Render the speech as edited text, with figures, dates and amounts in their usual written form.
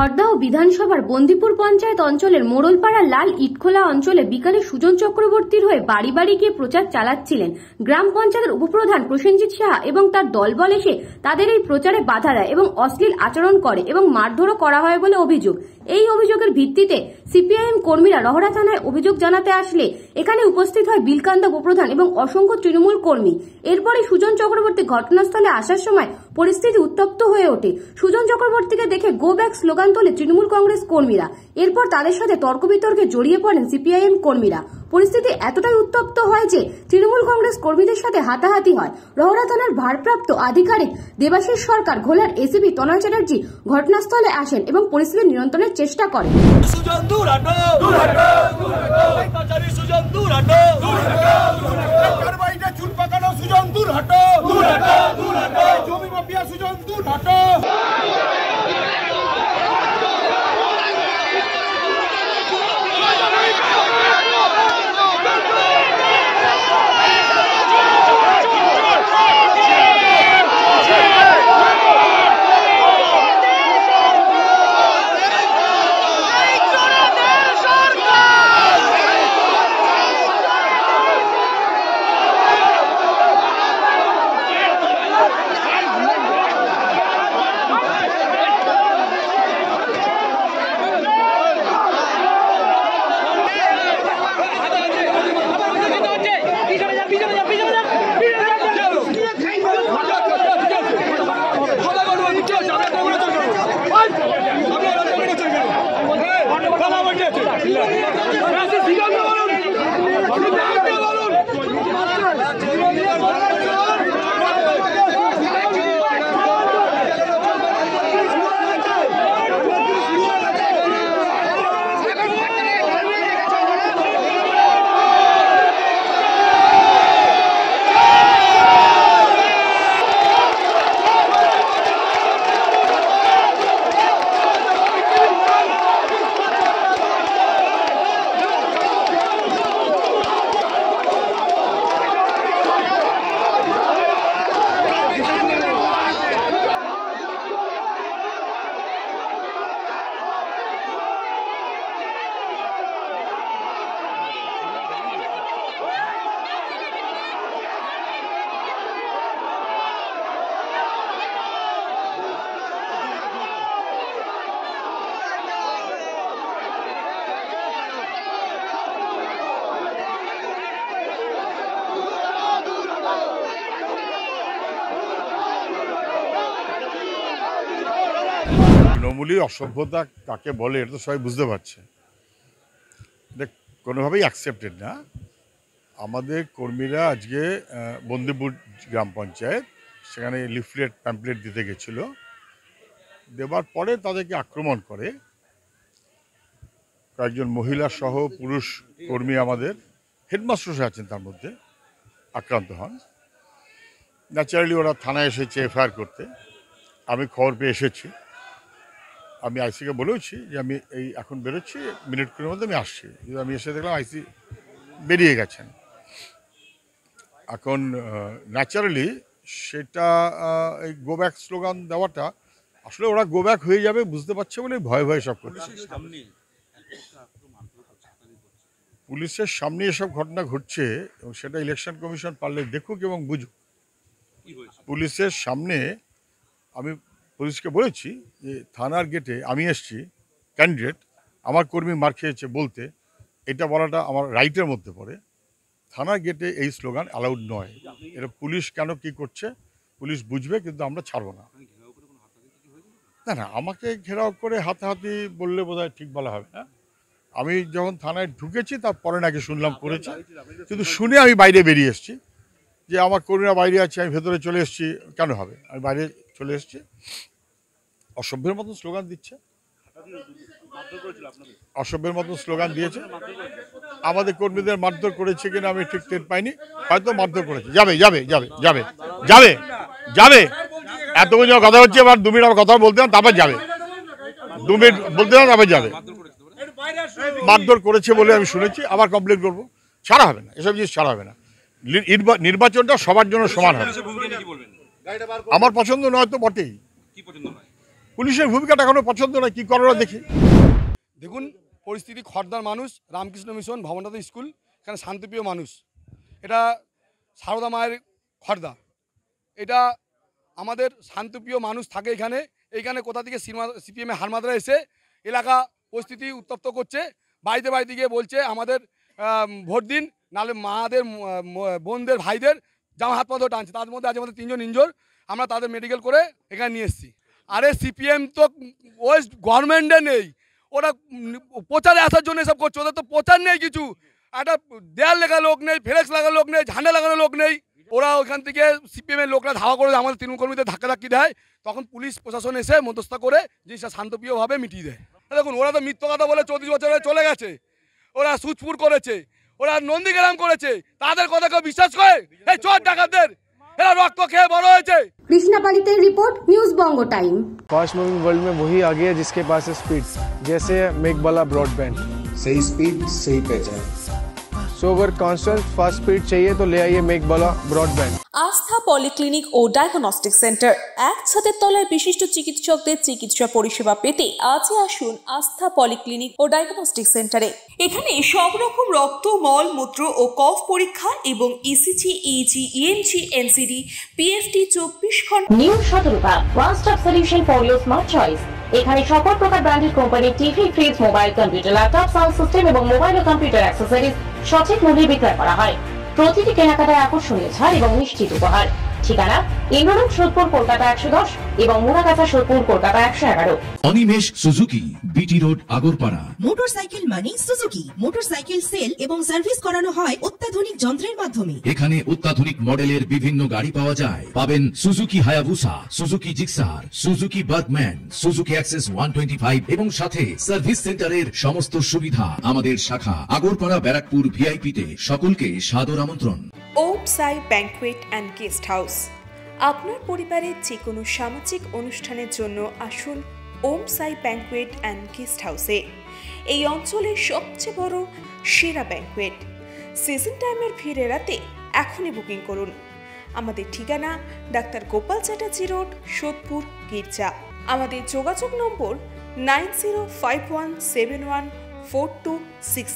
হরদহ বিধানসভার বন্দিপুর পঞ্চায়েত অঞ্চলের মোড়লপাড়া লাল ইটখোলা অঞ্চলে বিকালে সুজন চক্রবর্তীর হয়ে বাড়ি বাড়ি গিয়ে প্রচার চালাচ্ছিলেন। গ্রাম পঞ্চায়েতের উপপ্রধান প্রসেনজিৎ সাহা এবং তার দলবল এসে তাদের এই প্রচারে বাধা দেয় এবং অশ্লীল আচরণ করে এবং মারধরও করা হয় বলে অভিযোগ। এই অভিযোগের ভিত্তিতে সিপিআইএম কর্মীরা রহরা থানায় অভিযোগ জানাতে আসলে এখানে উপস্থিত হয় বিলকান্দা উপপ্রধান এবং অসংখ্য তৃণমূল কর্মী। এরপরে সুজন চক্রবর্তী ঘটনাস্থলে আসার সময় পরিস্থিতি উত্তপ্ত হয়ে ওঠে। সুজন চক্রবর্তীকে দেখে গো ব্যাক স্লোগান তোলে তৃণমূল কংগ্রেস কর্মীরা। এরপর তাদের সাথে তর্ক বিতর্কে জড়িয়ে পড়েন সিপিআইএম কর্মীরা। পরিস্থিতি এতটাই উত্তপ্ত হয় যে তৃণমূল কংগ্রেস কর্মীদের সাথে হাতাহাতি হয়। রহরা থানার ভারপ্রাপ্ত আধিকারিক দেবাশিস সরকার, ঘোলার এসিপি তনয় চ্যাটার্জি ঘটনাস্থলে আসেন এবং পরিস্থিতি নিয়ন্ত্রণের চেষ্টা করেন। তৃণমূলী অসভ্যতা কাকে বলে এটা তো সবাই বুঝতে পারছে, এটা কোনোভাবেই অ্যাকসেপ্টেড না। আমাদের কর্মীরা আজকে বন্দিপুর গ্রাম পঞ্চায়েত সেখানে লিফলেট প্যাম্পলেট দিতে গেছিল, দেবার পরে তাদেরকে আক্রমণ করে কয়েকজন মহিলা সহ পুরুষ কর্মী, আমাদের হেডমাস্টার আছেন তার মধ্যে, আক্রান্ত হন। ন্যাচারালি ওরা থানায় এসেছে এফআইআর করতে। আমি খবর পেয়ে এসেছি, আমি আইসিকে বলেওছি যে আমি এই এখন বেরোচ্ছি, মিনিটগুলোর মধ্যে আমি আসছি। কিন্তু আমি এসে দেখলাম আইসি বেরিয়ে গেছেন। এখন ন্যাচারালি সেটা এই গো ব্যাক স্লোগান দেওয়াটা, আসলে ওরা গো ব্যাক হয়ে যাবে বুঝতে পারছে বলে ভয়ে ভয়ে সব করছে। পুলিশের সামনে এসব ঘটনা ঘটছে এবং সেটা ইলেকশন কমিশন পারলে দেখুক এবং বুঝুক। পুলিশের সামনে আমি পুলিশকে বলেছি যে থানার গেটে আমি এসছি ক্যান্ডিডেট, আমার কর্মী মার খেয়েছে বলতে, এটা বলাটা আমার রাইটের মধ্যে পড়ে। থানার গেটে এই স্লোগান অ্যালাউড নয়। এটা পুলিশ কেন কি করছে পুলিশ বুঝবে, কিন্তু আমরা ছাড়বো না। না না, আমাকে ঘেরাও করে হাতাহাতি বললে বোধহয় ঠিক বলা হবে না। আমি যখন থানায় ঢুকেছি তারপরে নাকি শুনলাম করেছে, কিন্তু শুনে আমি বাইরে বেরিয়ে এসেছি যে আমার কর্মীরা বাইরে আছে, আমি ভেতরে চলে এসেছি। কেন হবে, আমি বাইরে চলে এসেছি। অসভ্যের মতন স্লোগান দিচ্ছে, অসভ্যের মতন স্লোগান দিয়েছে। আমাদের কর্মীদের মারধর করেছে কিনা আমি ঠিক টের পাইনি, হয়তো মারধর করেছে। যাবে যাবে যাবে যাবে যাবে যাবে, এতক্ষণ কথা হচ্ছে, এবার 2 মিনিট আমার কথা বলতে না, তারপর যাবে। 2 মিনিট বলতে না, তারপর যাবে। মারধর করেছে বলে আমি শুনেছি, আবার কমপ্লেন করবো। ছাড়া হবে না, এসব জিনিস ছাড়া হবে না। নির্বাচনটা সবার জন্য সমান হবে। আমার পছন্দ নয় তো বটেই। পুলিশের ভূমিকাটা এখনো পছন্দ নয়, কি করোনা দেখি। দেখুন পরিস্থিতি, খড়দার মানুষ, রামকৃষ্ণ মিশন, ভবননাথ স্কুল, এখানে শান্তিপ্রিয় মানুষ, এটা সারদা মায়ের খড়দা, এটা আমাদের শান্তিপ্রিয় মানুষ থাকে এখানে। এইখানে কোথা থেকে সিপিএমে হারমাদরা এসে এলাকা পরিস্থিতি উত্তপ্ত করছে, বাড়িতে বাড়িতে গিয়ে বলছে আমাদের ভোট দিন, নাহলে মাদের বোনদের ভাইদের জামা হাত পা ধরে টানছে। তার মধ্যে আজ আমাদের 3 জন ইনজোর, আমরা তাদের মেডিকেল করে এখানে নিয়ে এসেছি। আরে সিপিএম তো ওয়েস্ট গভর্নমেন্টে নেই, ওরা প্রচারে আসার জন্য এসব করছে, ওদের তো প্রচার নেই কিছু, একটা দেয়াল লেখা লোক নেই, ফ্লেক্স লাগা লোক নেই, ঝান্ডা লাগানো লোক নেই। ওরা ওখান থেকে সিপিএমের লোকরা ধাওয়া করে আমাদের তৃণমূল কর্মীদের ধাক্কাধাক্কি দেয়, তখন পুলিশ প্রশাসন এসে মধ্যস্থ করে জিনিসটা শান্তপ্রিয়ভাবে মিটিয়ে দেয়। দেখুন ওরা তো মিথ্যা কথা বলে 34 বছরে চলে গেছে, ওরা সুচপুর করেছে, ওরা নন্দীগ্রাম করেছে, তাদের কথা কেউ বিশ্বাস করে? এই চোর ডাকাতদের, এরা রক্ত খেয়ে বড় হয়েছে। কৃষ্ণা পালিতের রিপোর্ট, নিউজ বঙ্গ টাইম। फास्ट मूविंग वर्ल्ड में वही आगे है जिसके पास है स्पीड, जैसे मेघबाला ब्रॉडबैंड, सही स्पीड सही पहचान। सो अगर कांस्टेंट फास्ट स्पीड चाहिए तो ले आइए मेघबाला ब्रॉडबैंड। আস্থা পলিক্লিনিক ও ডায়াগনস্টিক সেন্টার, এক ছাদের তলায় বিশিষ্ট চিকিৎসকদের চিকিৎসা পরিষেবা পেতে আজই আসুন আস্থা পলিক্লিনিক ও ডায়াগনস্টিক সেন্টারে। এখানে সব রকম রক্ত, মল, মূত্র ও কফ পরীক্ষা এবং ECG, easy, ENG, NCD, PFT 24 ঘন্টা। নিউ সতর্কতা, one stop solution for your smart choice. এখানে সকল প্রকার ব্র্যান্ডেড কোম্পানির TV, fridge, mobile, computer, laptop, sound system এবং মোবাইল ও কম্পিউটার অ্যাক্সেসরিজ সঠিক মূল্যে বিক্রয় করা হয়। প্রতিটি কেনাকাটায় আকর্ষণীয় ছাড় এবং নিশ্চিত উপহার। ঠিকানা ইন্দ্রনগর, সোদপুর, কলকাতা 110 এবং Muragachha, Sodepur, Kolkata 111। Animesh Suzuki, BT road, Agarpara. Motorcycle মানে সুজুকি। মোটরসাইকেল সেল এবং সার্ভিস করানো হয় অত্যাধুনিক যন্ত্রের মাধ্যমে। এখানে অত্যাধুনিক মডেলের বিভিন্ন গাড়ি পাওয়া যায়। পাবেন Suzuki Hayabusa, Suzuki Gixxer, Suzuki Bergman, Suzuki access 125 এবং সাথে সার্ভিস সেন্টারের সমস্ত সুবিধা। আমাদের শাখা আগরপাড়া, ব্যারাকপুর ভিআইপি তে। সকলকে সাদর আমন্ত্রণ। ওম সাই ব্যাংকুয়েট অ্যান্ড গেস্ট হাউস। আপনার পরিবারের যে কোনো সামাজিক অনুষ্ঠানের জন্য আসুন ওম সাই ব্যাংকুয়েট অ্যান্ড গেস্ট হাউসে। এই অঞ্চলের সবচেয়ে বড় সেরা ব্যাংকুয়েট। সিজন টাইমের ভিড় এড়াতে এখনই বুকিং করুন। আমাদের ঠিকানা ডাক্তার গোপাল চ্যাটার্জি রোড, সোদপুর, গির্জা। আমাদের যোগাযোগ নম্বর 9051714263।